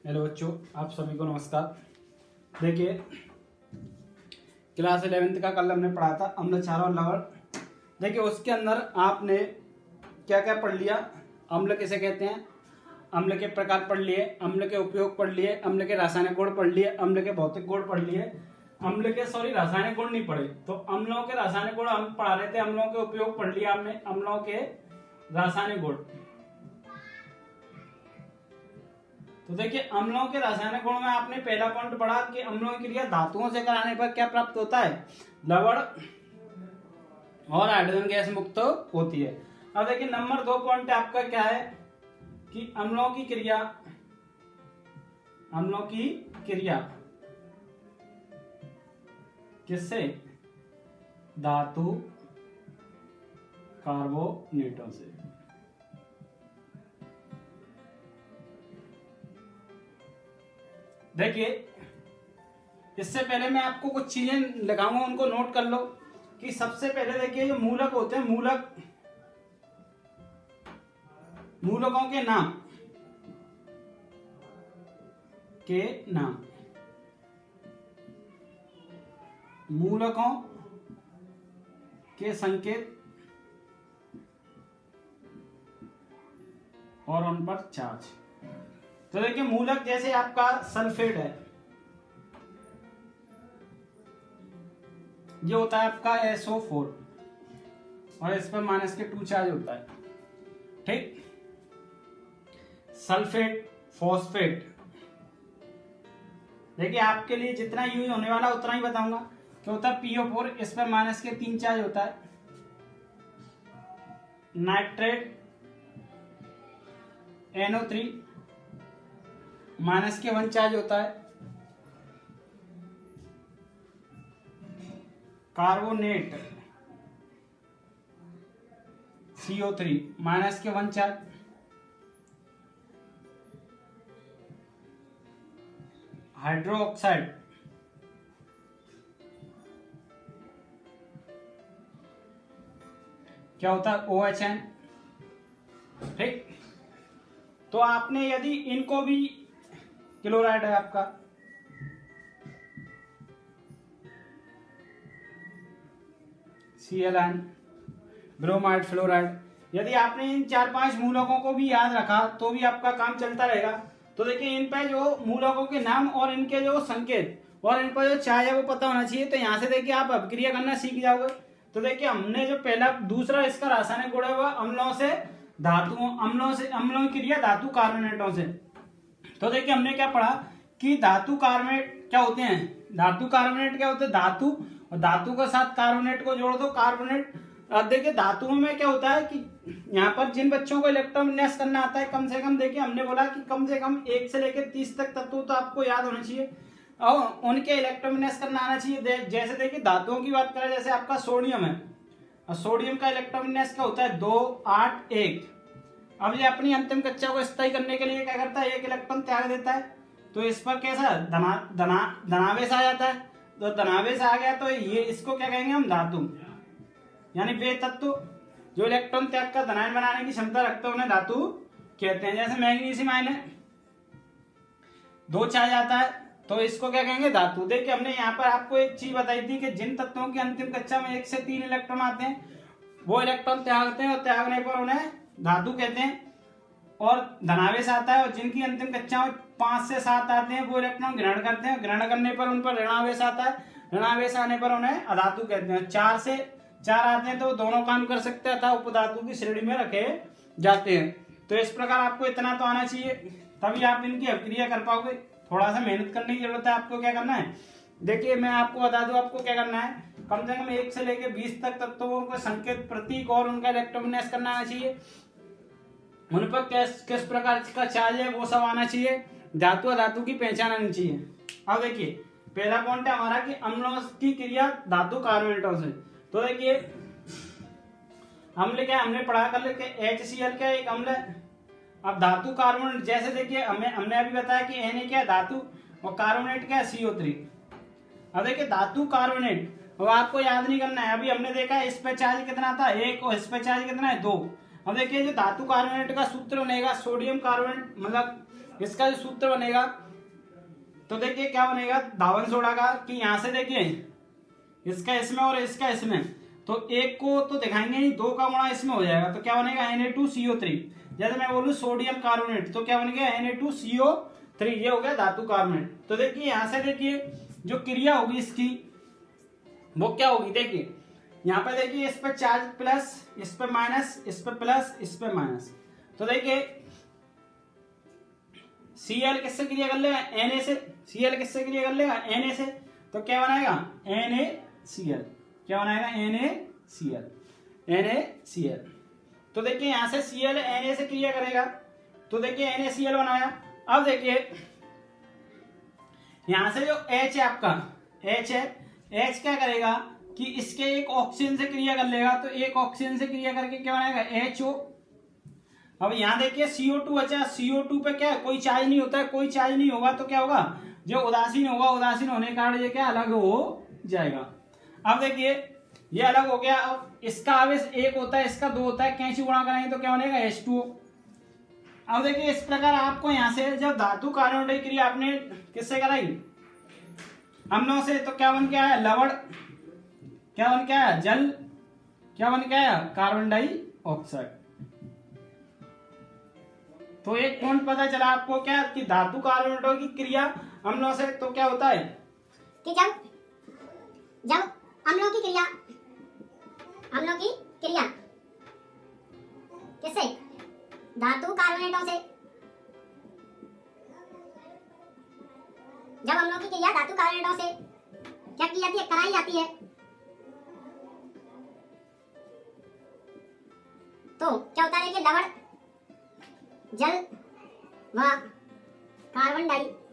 Hello बच्चों, आप सभी को नमस्कार। देखिए, क्लास 11th का कल हमने पढ़ा था अम्ल, क्षार और लवण। देखिए, उसके अंदर आपने क्या क्या पढ़ लिया। अम्ल किसे कहते हैं, अम्ल के प्रकार पढ़ लिए, अम्ल के उपयोग पढ़ लिए, अम्ल के रासायनिक गुण पढ़ लिए, अम्ल के भौतिक गुण पढ़ लिए, रासायनिक गुण नहीं पढ़े। तो अम्लों के रासायनिक गुण हम पढ़ा रहे थे, अम्लों के उपयोग पढ़ लिया हमने, अम्लों के रासायनिक गुण। तो देखिए, अम्लों के रासायनिक गुण में आपने पहला पॉइंट पढ़ा कि अम्लों की क्रिया धातुओं से कराने पर क्या प्राप्त होता है, लवण और हाइड्रोजन गैस मुक्त होती है। अब देखिए, नंबर 2 पॉइंट आपका क्या है कि अम्लों की क्रिया किससे, धातु कार्बोनेटों से। देखिए, इससे पहले मैं आपको कुछ चीजें लगाऊंगा, उनको नोट कर लो। कि सबसे पहले देखिए, जो मूलक होते हैं, मूलकों के नाम मूलकों के संकेत और उन पर चार्ज। तो देखिए, मूलक जैसे आपका सल्फेट है, ये होता है आपका SO4 और इस पर -2 चार्ज होता है। ठीक, सल्फेट, फॉस्फेट। देखिए, आपके लिए जितना यूज होने वाला उतना ही बताऊंगा। क्या होता है PO4, इस पर -3 चार्ज होता है। नाइट्रेट NO3 -1 चार्ज होता है। Carbonate CO3 -1 charge. हाइड्रोक्साइड क्या होता है OHN। ठीक, तो आपने यदि इनको भी, क्लोराइड है आपका, Cl, ब्रोमाइड, फ्लोराइड। यदि आपने इन 4-5 मूलकों को भी याद रखा तो भी आपका काम चलता रहेगा। तो देखिए, इन पे जो मूलकों के नाम और इनके जो संकेत और इन पर जो चार्ज है वो पता होना चाहिए। तो यहाँ से देखिए, आप अभिक्रिया करना सीख जाओगे। तो देखिए, हमने जो दूसरा इसका रासायनिक गुण है वह अम्लों की क्रिया धातु कार्बोनेटों से। तो देखिए, हमने क्या पढ़ा कि धातु कार्बोनेट क्या होते हैं, धातु और धातु के साथ कार्बोनेट को जोड़ दो, कार्बोनेट। अब देखिए, धातुओं में क्या होता है कि यहाँ पर जिन बच्चों को इलेक्ट्रोविन्यास करना आता है, कम से कम देखिए, हमने बोला कि कम से कम 1 से लेकर 30 तक तत्व तो आपको याद होने चाहिए और उनके इलेक्ट्रोविन्यास करना आना चाहिए। जैसे देखिए, धातुओं की बात करें, जैसे आपका सोडियम है, और सोडियम का इलेक्ट्रोविन्यास क्या होता है, 2, 8, 1। अब ये अपनी अंतिम कक्षा को स्थायी करने के लिए क्या करता है, 1 इलेक्ट्रॉन त्याग देता है। तो इस पर कैसा धनावेश आ जाता है। तो धनावेश आ गया तो ये इसको क्या कहेंगे हम, धातु। यानी वे तत्व जो इलेक्ट्रॉन त्याग का धनायन बनाने की क्षमता रखते हैं उन्हें धातु कहते हैं। जैसे मैग्नीशियम आयन है, 2 चार्ज आता है, तो इसको क्या कहेंगे, धातु। देखिए, हमने यहाँ पर आपको एक चीज बताई थी कि जिन तत्वों की अंतिम कक्षा में 1 से 3 इलेक्ट्रॉन आते हैं वो इलेक्ट्रॉन त्यागते हैं और त्यागने पर उन्हें धातु कहते हैं। और धनावेश आता है, और जिनकी अंतिम कक्षा में 5 से 7 आते हैं वो इलेक्ट्रॉन ग्रहण करते हैं, ग्रहण करने पर उन पर ऋणावेश आता है, ऋणावेश आने पर उन्हें अधातु कहते हैं। 4 से 4 आते हैं तो दोनों काम कर सकते हैं, अतः उपधातु की श्रेणी में रखे जाते हैं। तो इस प्रकार आपको इतना तो आना चाहिए, तभी आप इनकी अभिक्रिया कर पाओगे। थोड़ा सा मेहनत करने की जरूरत है। आपको क्या करना है, देखिए मैं आपको बता दूं, आपको क्या करना है, कम से कम 1 से लेकर 20 तक तत्वों को संकेत, प्रतीक और उनका इलेक्ट्रोविन्यास करना आना चाहिए। उन पर किस प्रकार का चार्ज है वो सब आना चाहिए। धातु और धातु की पहचान आनी चाहिए। अब देखिए, पहला पॉइंट है हमारा कि अम्लों की क्रिया धातु कार्बोनेटों से। तो देखिए, अम्ल क्या, हमने पढ़ा कर लेके HCl क्या एक अम्ल है। अब धातु कार्बोनेट, जैसे देखिए हमने अभी बताया कि Na क्या है, धातु, और कार्बोनेट क्या है, CO3। अब देखिए, धातु कार्बोनेट अब आपको याद नहीं करना है। अभी हमने देखा है इस पे चार्ज कितना था 1 और इस पे चार्ज कितना है 2। अब देखिए जो धातु कार्बोनेट का सूत्र बनेगा सोडियम कार्बोनेट मतलब इसका जो सूत्र बनेगा तो देखिए क्या बनेगा धावन सोडा का, कि यहां से देखिए इसका इसमें और इसका इसमें, तो एक को तो दिखाएंगे ही, दो का गुणा इसमें हो जाएगा, तो क्या बनेगा Na2CO3। जैसे मैं बोलूं सोडियम कार्बोनेट, तो क्या बन गया Na2CO3, ये हो गया धातु कार्बोनेट। तो देखिए यहां से देखिए जो क्रिया होगी इसकी वो क्या होगी, देखिए यहाँ पे देखिए इस पे चार्ज प्लस, इस पे माइनस, इस पे प्लस, इस पे माइनस, तो देखिए Cl किससे क्रिया कर लेगा, Na से। Cl किससे क्रिया कर लेगा, Na से, तो क्या बनाएगा NaCl, क्या बनाएगा NaCl। तो देखिए यहां से Cl Na से क्रिया करेगा, तो देखिए NaCl बनाया। अब देखिए यहां से जो H है आपका, H है, H क्या करेगा कि इसके एक ऑक्सीजन से क्रिया कर लेगा, तो एक ऑक्सीजन से क्रिया करके क्या बनाएगा HO। अब यहां देखिए CO2 बचा, CO2 पे क्या है, कोई चार्ज नहीं होता है, कोई चार्ज नहीं होगा तो क्या होगा, जो उदासीन होगा, उदासीन होने के कारण ये क्या अलग हो जाएगा। अब देखिए ये अलग हो गया। अब इसका आवेश एक होता है, इसका दो होता है, कैंची गुणा कराएंगे तो क्या बनेगा H2O। अब देखिए इस प्रकार आपको यहां से जब धातु कार्बोनेट की क्रिया आपने किससे कराई, अम्लों से, तो क्या बन के आया लवण, क्या बन के आया जल, क्या बन के आया कार्बन डाइऑक्साइड। तो एक पॉइंट पता चला आपको क्या, कि धातु कार्बोनेटों की क्रिया अम्लों से तो क्या होता है कि जब अम्लों की क्रिया किससे, धातु कार्बोनेटों से, जब अम्लों की क्रिया धातु कार्बोनेटों से क्या की जाती है, कराई जाती है, तो क्या होता है कि लवण, जल व कार्बन डाइऑक्साइड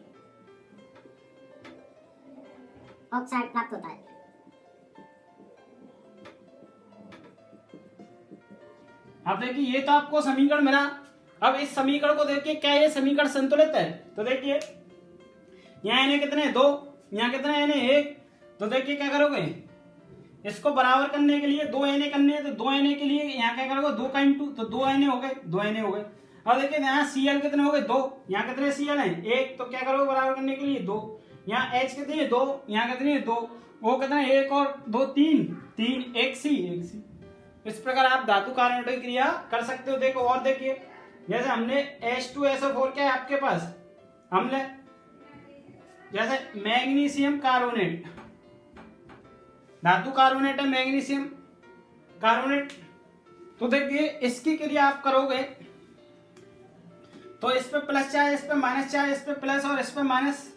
प्राप्त होता है। अब देखिए ये तो आपको समीकरण मिला। अब इस समीकरण को देखिए क्या ये समीकरण संतुलित है, तो देखिए यहाँ Na कितने, दो, यहाँ कितने Na, एक, तो देखिए क्या करोगे, इसको बराबर करने के लिए दो Na करने हैं, तो दो Na के लिए यहाँ क्या करोगे, दो का इंटू, तो दो Na हो गए, दो Na हो गए। अब देखिए यहाँ Cl कितने हो गए, दो, यहाँ कितने Cl हैं, एक, तो क्या करोगे बराबर करने के लिए दो, यहाँ H कितनी है, दो, यहाँ कितनी है, दो, O कितना है, एक और दो, तीन, तीन, एक C। इस प्रकार आप धातु कार्बोनेट की क्रिया कर सकते हो। देखो और देखिए, जैसे हमने H2SO4 क्या है आपके पास, हमने जैसे मैग्नीशियम कार्बोनेट, धातु कार्बोनेट है मैग्नीशियम कार्बोनेट, तो देखिए इसकी क्रिया आप करोगे तो इस पे प्लस चार्ज, इस पे माइनस चार्ज, इस पे प्लस और इस पे माइनस,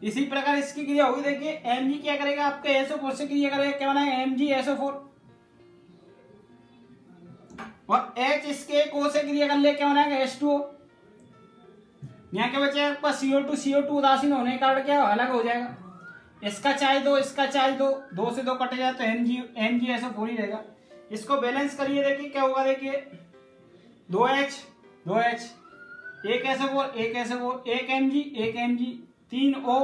इसी प्रकार इसकी क्रिया होगी। देखिए Mg क्या करेगा, आपके SO4 से क्रिया करेगा, क्या बनाएगा MgSO4, और H इसके एक O से क्रिया कर ले, क्या बनाएगा H2O। यहाँ के बचे आपका CO2 उदासीन होने के कारण क्या अलग हो जाएगा, इसका चार्ज दो, इसका चार्ज दो, दो से दो कट जाए तो MgSO4 ही रहेगा। इसको बैलेंस करिए, देखिए क्या होगा, देखिए 2H, एक SO4, एक SO4, एक Mg, तीन O,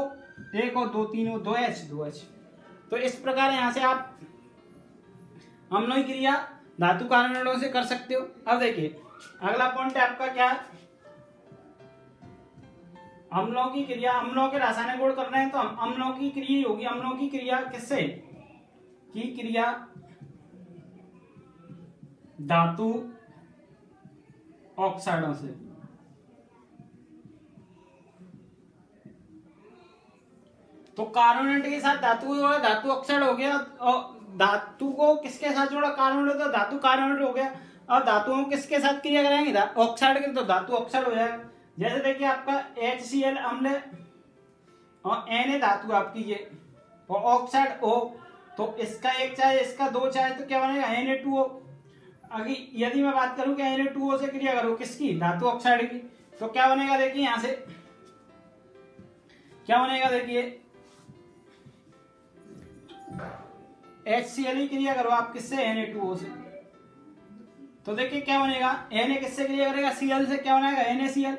एक और दो, तीन O, 2H। तो इस प्रकार यहां से आप अम्लों की क्रिया धातु कार्बोनेटों से कर सकते हो। अब देखिए अगला पॉइंट है आपका क्या, अम्लों की क्रिया, अम्लों के रासायनिक गुण कर रहे हैं तो अम्लों की क्रिया होगी, अम्लों की क्रिया किससे, की क्रिया धातु ऑक्साइडों से। तो कार्बोनेट के साथ धातु को जोड़ा, धातु ऑक्साइड हो गया, और धातु को किसके साथ जोड़ा, कार्बोनेट, तो धातु कार्बोनेट हो गया। और धातुओं किसके साथ क्रिया कराएंगे, ऑक्साइड के, तो धातु ऑक्साइड हो जाएगा। जैसे देखिए आपका HCl अम्ल और Na धातु आपकी ये, और ऑक्साइड O, तो इसका एक चार्ज, इसका दो चार्ज, तो क्या बनेगा Na2O। अगर यदि मैं बात करूं कि Na2O से क्रिया करूं किसकी, धातु ऑक्साइड की, तो क्या बनेगा, देखिए यहां से क्या बनेगा, देखिए HCl की क्रिया करो आप किससे, Na2O से, तो देखिए क्या बनेगा, Na किससे क्रिया करेगा, Cl से, क्या बनाएगा NaCl,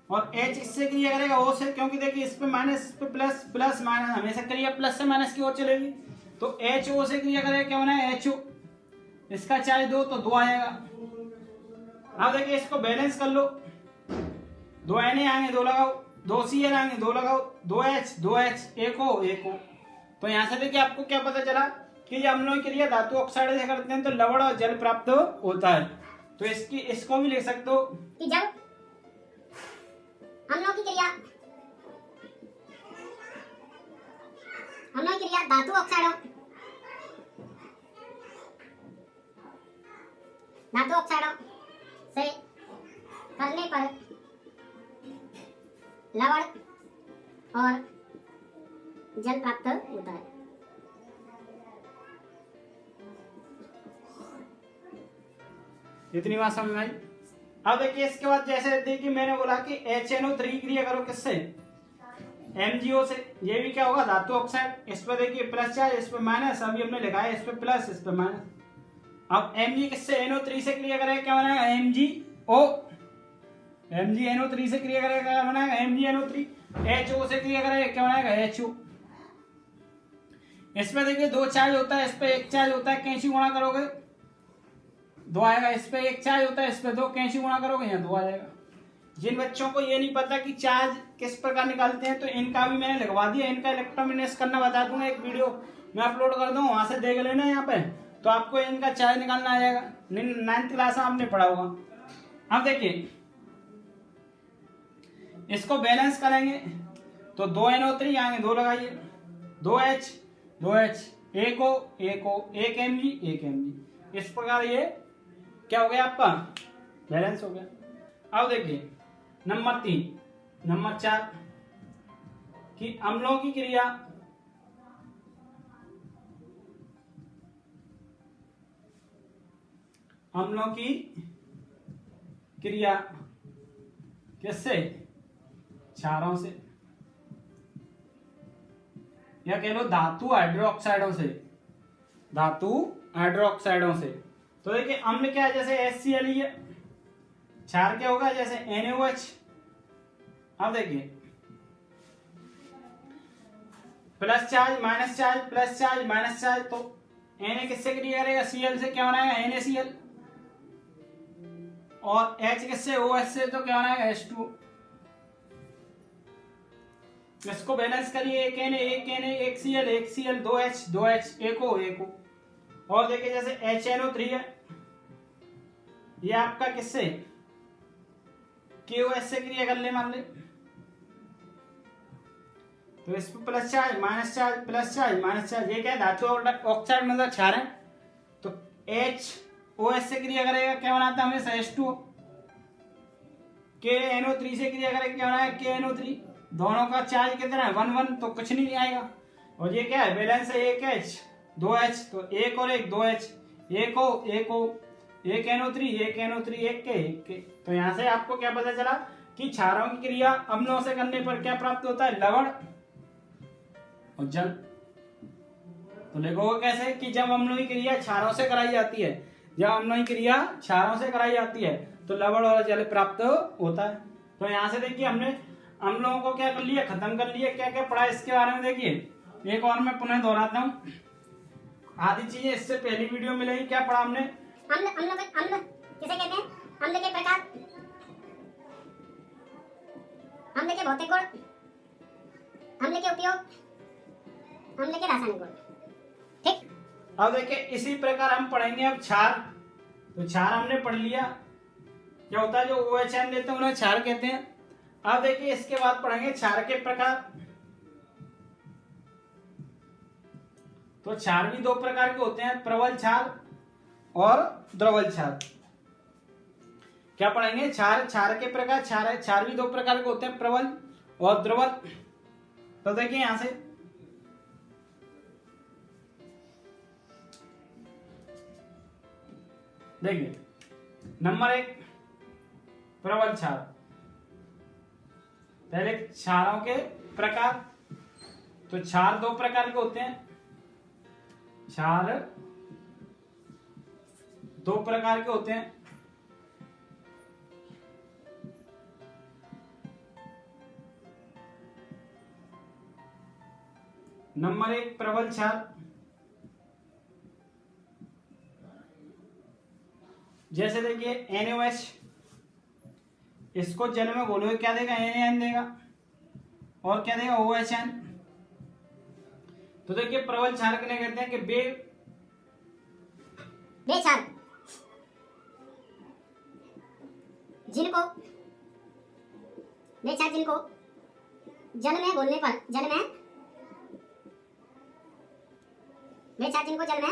और H इससे क्रिया करेगा O से, क्योंकि देखिए इस पे माइनस, इस पे प्लस, प्लस माइनस हमेशा क्रिया प्लस से माइनस की ओर चलेगी, तो HO से क्रिया करेगा, क्या बनाएगा HO, इसका चार्ज दो, तो दो आएगा। अब देखिए इसको बैलेंस कर लो, दो Na आएंगे, दो लगाओ, दो Cl आएंगे, दो लगाओ, दो H, एक हो। तो यहाँ से देखिए आपको क्या पता चला कि ये अम्लों की क्रिया धातु ऑक्साइड से करते हैं तो लवण और जल प्राप्त होता है। तो इसको भी लिख सकते हो कि जब अम्लों की क्रिया धातु ऑक्साइडों से करने पर लवण और जल प्राप्त होता है। इतनी बात समझ में आई। अब देखिए इसके बाद जैसे देखिए मैंने बोला कि HNO3 क्रिया करो किससे, MgO से। ये भी क्या होगा, धातु ऑक्साइड। इस पर देखिए प्लस चार्ज, इस पर माइनस, अभी हमने लिखा है इस पर प्लस, इस पर माइनस। अब Mg किससे, NO3 से क्रिया करेगा, क्या बनाएगा, MgNO3 से क्रिया करेगा, क्या बनाएगा, MgNO3। HO से क्रिया करेगा, क्या बनाएगा, HO। इस पे देखिए दो चार्ज होता है, इस पे एक चार्ज होता है, कैंची गुणा करोगे दो आएगा, इस पे एक चार्ज होता है, इस पे दो, कैंची गुणा करोगे यहाँ दो आ जाएगा। जिन बच्चों को ये नहीं पता कि चार्ज किस प्रकार निकालते हैं तो इनका भी मैंने लिखवा दिया, इनका इलेक्ट्रोमिनेस करना बता दूंगा, एक वीडियो मैं अपलोड कर दूंगा, वहां से देख लेना यहाँ पे, तो आपको इनका चार्ज निकालना आ जाएगा। 9th क्लास में आपने पढ़ा होगा। अब देखिए इसको बैलेंस करेंगे तो 2 NO3 आएंगे, दो लगाइए, 2 H, एक हो, एक Mg। इस प्रकार ये क्या हो गया, आपका बैलेंस हो गया। अब देखिए नंबर 4 कि अम्लों की क्रिया किससे, क्षारों से, या कह लो धातु हाइड्रोक्साइडों से। तो देखिए अम्ल क्या है, जैसे HCl है, क्षार क्या होगा, जैसे NaOH। अब देखिए plus charge minus charge, plus charge minus charge, तो Na किससे क्रिया करेगा, Cl से, क्या बनाएगा, NaCl। और H किससे, OH से, तो क्या बनाएगा, H2। इसको बैलेंस करिए, एक Na, एक Cl, दो H, एक हो। और देखिए जैसे HNO3 है, ये आपका किससे, KOH से क्रिया कर ले, मान ले, तो इस पर plus charge minus charge, plus charge minus charge. ये क्या है, धातु ऑक्साइड मतलब क्षार है, तो HOH से क्रिया करेगा, क्या बनाता है हमेशा, H2O। KNO3 से क्रिया करेगा, क्या बनाएगा, KNO3। दोनों का चार्ज कितना है, 1 तो कुछ नहीं आएगा। और ये क्या है, बैलेंस है, एक H, दो H, तो एक और एक, दो H, एक हो, एक NO3, एक के। तो यहाँ से आपको क्या पता चला कि क्षारों की क्रिया अम्लों से करने पर क्या प्राप्त होता है, लवण और जल। तो लिखोगे कैसे कि जब अम्लों की क्रिया क्षारों से कराई जाती है, तो लवण और जल प्राप्त होता है। तो यहाँ से देखिए हमने अम्लों को क्या कर लिया, खत्म कर लिया। क्या क्या पढ़ा इसके बारे में देखिए एक और मैं पुनः दोहराता हूँ, आधी चीजें इससे पहली वीडियो में मिलेगी। क्या पढ़ा हमने, अम्ल किसे कहते हैं, अम्ल के प्रकार, अम्ल के भौतिक गुण, अम्ल के उपयोग, अम्ल के रासायनिक गुण। ठीक, अब देखिए इसी प्रकार हम पढ़ेंगे अब क्षार। तो क्षार हमने पढ़ लिया, क्या होता है, जो OH लेते हैं उन्हें क्षार कहते हैं। अब देखिए इसके बाद पढ़ेंगे क्षार के प्रकार। तो क्षार भी दो प्रकार के होते हैं, प्रबल क्षार और द्रवल क्षार। क्या पढ़ेंगे, क्षार के प्रकार। क्षार भी दो प्रकार के होते हैं, प्रबल और द्रवल। तो देखिए यहां से देखिए नंबर 1 प्रबल क्षार। पहले क्षारों के प्रकार। तो क्षार दो प्रकार के होते हैं, क्षार दो प्रकार के होते हैं। नंबर 1 प्रबल क्षार, जैसे देखिए NaOH, इसको जल में घोलोगे क्या देगा, NaN देगा, और क्या देगा, OHN। तो देखिए प्रबल क्षार किन्हें कहते हैं कि बेक्षार जिनको जल में घोलने पर बेक्षार जिनको जल में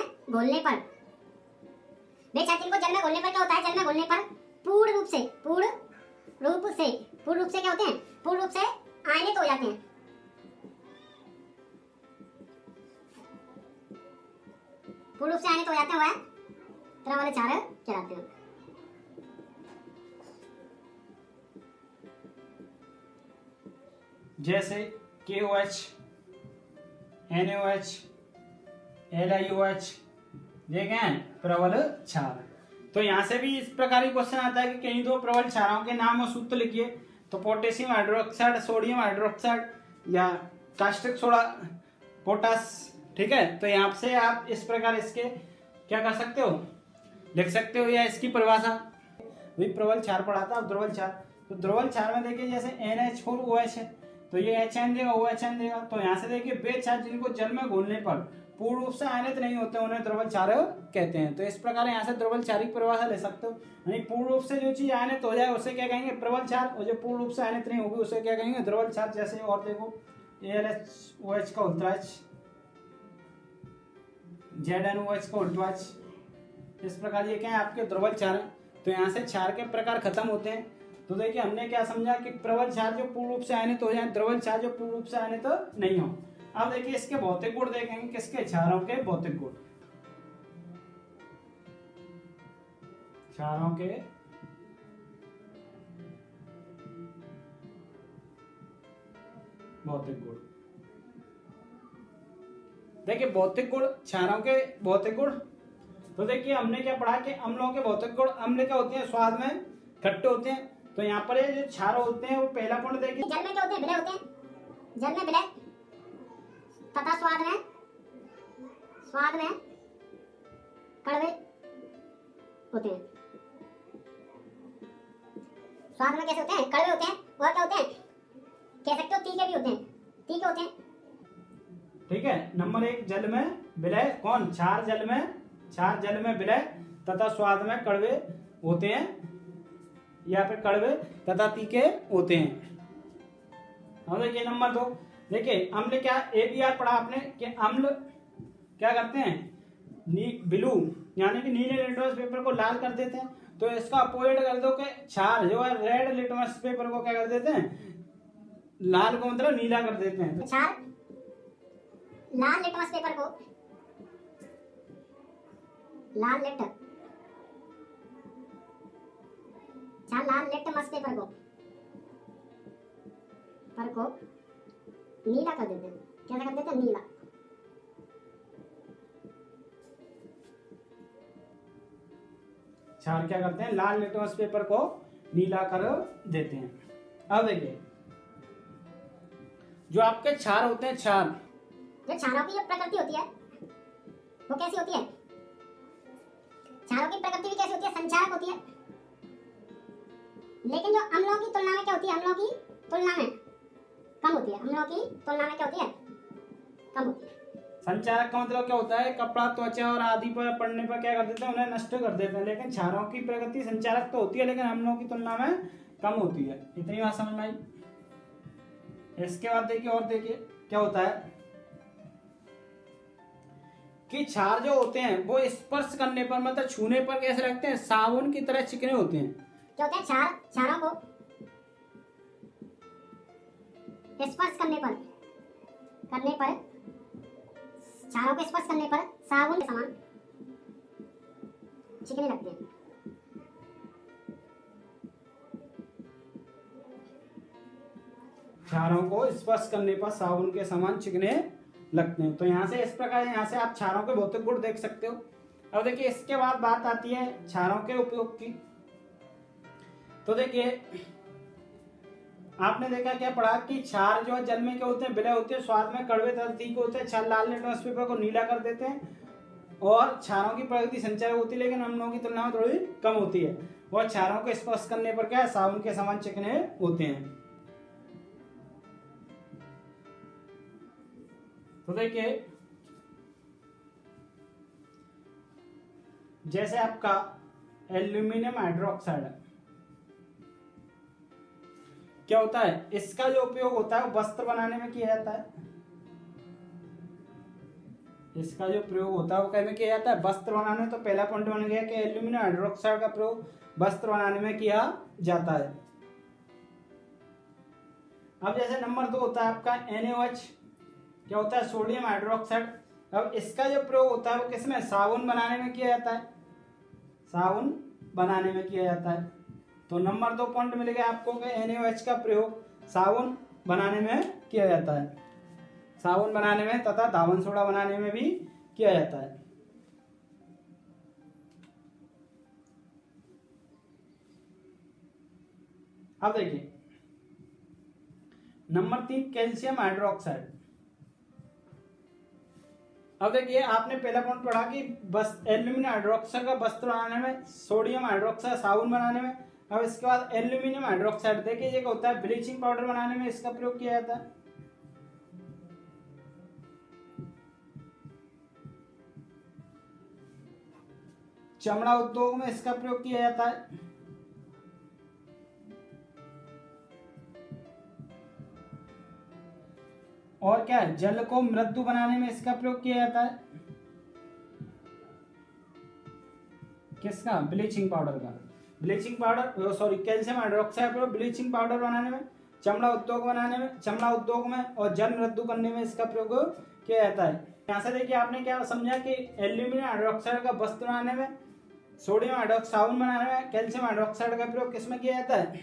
घोलने पर क्या होता है, जल में घोलने पर पूर्ण रूप से क्या होते हैं, पूर्ण रूप से आयनित हो जाते हैं। पूर्ण रूप से आयनित हो जाते हैं वह प्रबल क्षार कहलाते हैं। जैसे KOH, NaOH, LiOH देखें प्रबल क्षार। तो यहाँ से भी इस प्रकार की क्वेश्चन आता है कि कहीं दो प्रबल क्षारों के नाम और सूत्र लिखिए, तो पोटेशियम हाइड्रोक्साइड, सोडियम हाइड्रोक्साइड या कास्टिक सोडा, पोटास, ठीक है। तो यहाँ से आप इस प्रकार इसके क्या कर सकते हो, लिख सकते हो, या इसकी परिभाषा वही प्रबल क्षार पढ़ा था। अब द्रवल क्षार, तो द्रवल क्षार में देखिए जैसे NH4OH है तो ये HN देगा, OHN देगा। तो यहाँ से देखिए वे क्षार जिनको जल में घोलने पर पूर्ण रूप से आयनित नहीं होते उन्हें द्रवल क्षार कहते हैं। तो इस प्रकार यहाँ से द्रवल क्षार की परिभाषा ले सकते हो, यानी पूर्ण रूप से जो चीज आयनित हो जाए उसे क्या कहेंगे, प्रबल क्षार, और जो पूर्ण रूप से आयनित नहीं होगी उसे क्या कहेंगे, द्रवल क्षार। जैसे और देखो ALHOH का उल्टाच, ZNOH का उल्टाच, इस प्रकार ये क्या है आपके द्रवल क्षार है। तो यहाँ से क्षार के प्रकार खत्म होते हैं। तो देखिए हमने क्या समझा कि प्रबल क्षार जो पूर्ण रूप से आयनित हो जाए, द्रवल क्षार जो पूर्ण रूप से आयनित नहीं हो। अब देखिए इसके भौतिक गुण देखेंगे, किसके, क्षारों के भौतिक गुण। क्षारों के भौतिक गुण, देखिए भौतिक गुण, क्षारों के भौतिक गुण। तो देखिए हमने क्या पढ़ा कि अम्लों के भौतिक गुण, अम्ल क्या होते हैं, स्वाद में खट्टे होते हैं। तो यहाँ पर ये जो क्षार होते हैं वो पहला गुण देखिए जल में क्या होते हैं, विलय होते हैं, जल में विलय तथा स्वाद में कड़वे होते हैं। स्वाद में कैसे होते हैं, कड़वे होते हैं, और क्या होते हैं, कह सकते हो तीखे भी होते हैं, तीखे होते हैं। ठीक है। नंबर 1 जल में विलय, कौन, क्षार जल में विलय तथा स्वाद में कड़वे होते हैं, या फिर कड़वे तथा तीखे होते हैं। अब देखिए नंबर 2, देखिए अम्ल क्या, ABR पढ़ा आपने कि अम्ल क्या करते हैं, ब्लू यानी कि नीले लिटमस पेपर को लाल कर देते हैं। तो इसका अपोजिट कर दो कि क्षार जो है रेड लिटमस पेपर को क्या कर देते हैं, लाल को मतलब नीला कर देते हैं। क्षार लाल लिटमस पेपर को, लाल लिटमस पेपर को नीला कर देते हैं। कैसे कर देते हैं, नीला। क्षार क्या करते हैं, लाल लिटमस पेपर को नीला कर देते हैं। अब देखिए जो आपके क्षार होते हैं, क्षार जो क्षारों की प्रकृति होती है वो कैसी होती है, क्षारों की प्रकृति भी कैसी होती है, संचारक होती है। लेकिन जो अम्लों की तुलना में क्या होती है, अम्लों की तुलना में कम होती है, अम्लों की तुलना में क्या होती है, कम होती है। संचारक का मतलब क्या होता है, कपड़ा, त्वचा और आदि पर पड़ने पर क्या कर देते हैं, उन्हें नष्ट कर देते हैं। लेकिन क्षारों की प्रकृति संचारक तो होती है लेकिन अम्लों की तुलना में कम होती है। इतनी बात समझ में आई। इसके बाद देखिए और देखिए क्या होता है कि क्षार जो होते हैं वो स्पर्श करने पर मतलब छूने पर कैसे लगते हैं, साबुन की तरह चिकने होते हैं। क्या होते हैं, क्षारों को स्पर्श करने पर क्षारों को स्पर्श करने पर साबुन के समान चिकने लगते हैं। क्षारों को स्पर्श करने पर साबुन के समान चिकने लगते हैं। तो यहाँ से इस प्रकार यहाँ से आप क्षारों के भौतिक गुण देख सकते हो। अब देखिए इसके बाद बात आती है क्षारों के उपयोग की। तो देखिए आपने देखा क्या पढ़ा कि क्षार जो है जल में क्या होते हैं, विलय होते हैं, स्वाद में कड़वे तथा तीखे होते हैं। क्षार लाल लिटमस पेपर को नीला कर देते हैं और क्षारों की प्रकृति संचारक होती है लेकिन अम्लों की तुलना में थोड़ी कम होती है। वो क्षारों को स्पर्श करने पर क्या है, साबुन के समान चिकने होते हैं। तो देखिए जैसे आपका एल्यूमिनियम हाइड्रोक्साइड क्या होता है, इसका जो उपयोग होता है वो वस्त्र बनाने में किया जाता है। इसका जो प्रयोग होता है वो कैसे किया जाता है, वस्त्र बनाने में। तो पहला पॉइंट बन गया कि एल्यूमिनियम हाइड्रोक्साइड का प्रयोग वस्त्र बनाने में किया जाता है। अब जैसे नंबर 2 होता है आपका NaOH, क्या होता है, सोडियम हाइड्रोक्साइड। अब इसका जो प्रयोग होता है वो किसमें, साबुन बनाने में किया जाता है। साबुन बनाने में किया जाता है। तो नंबर 2 पॉइंट मिल गया आपको कि NaOH का प्रयोग साबुन बनाने में किया जाता है। साबुन बनाने में तथा धावन सोडा बनाने में भी किया जाता है। अब देखिए नंबर 3 कैल्शियम हाइड्रोक्साइड। अब देखिए आपने पहला पॉइंट पढ़ा कि बस एल्यूमिनियम हाइड्रोक्साइड का वस्त्र बनाने में, सोडियम हाइड्रोक्साइड साबुन बनाने में। अब इसके बाद एल्यूमिनियम हाइड्रोक्साइड देखिए ये होता है ब्लीचिंग पाउडर बनाने में इसका प्रयोग किया जाता है। चमड़ा उद्योग में इसका प्रयोग किया जाता है। और क्या है, जल को मृदु बनाने में इसका प्रयोग किया जाता है। किसका, ब्लीचिंग पाउडर का। Bleaching powder sorry calcium hydroxide पर ब्लीचिंग पाउडर बनाने में, चमड़ा उद्योग बनाने में, चमड़ा उद्योग में और जल मृदु करने में इसका प्रयोग किया जाता है। यहाँ से देखिए आपने क्या समझा कि एल्यूमिनियम हाइड्रोक्साइड का वस्त्र बनाने में, सोडियम हाइड्रोक्साइड साबुन बनाने में, कैल्शियम हाइड्रोक्साइड का प्रयोग किसमें किया जाता है,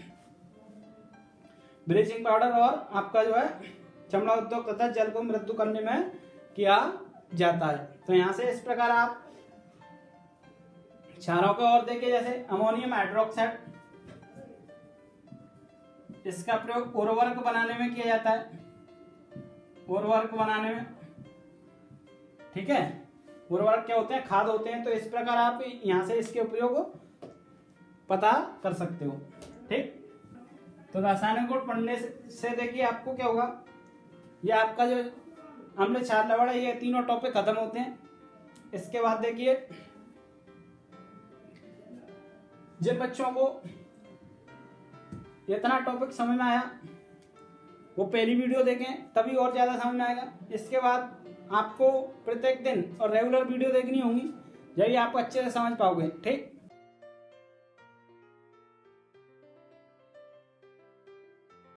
ब्लीचिंग पाउडर और आपका जो है चमड़ा उद्योग तथा जल को मृदु करने में किया जाता है। तो यहाँ से इस प्रकार आप क्षारों को और देखिए, जैसे अमोनियम हाइड्रोक्साइड, इसका प्रयोग उर्वरक बनाने में किया जाता है। उर्वरक बनाने में, ठीक है, उर्वरक क्या होते हैं, खाद होते हैं। तो इस प्रकार आप यहाँ से इसके उपयोग पता कर सकते हो। ठीक, तो रासायनिक गुण पढ़ने से देखिए आपको क्या होगा, ये आपका जो अम्ल क्षार लवण है, ये तीनों टॉपिक खत्म होते हैं। इसके बाद देखिए जिन बच्चों को इतना टॉपिक समझ में आया वो पहली वीडियो देखें, तभी और ज्यादा समझ में आएगा। इसके बाद आपको प्रत्येक दिन और रेगुलर वीडियो देखनी होंगी, यही आप अच्छे से समझ पाओगे। ठीक।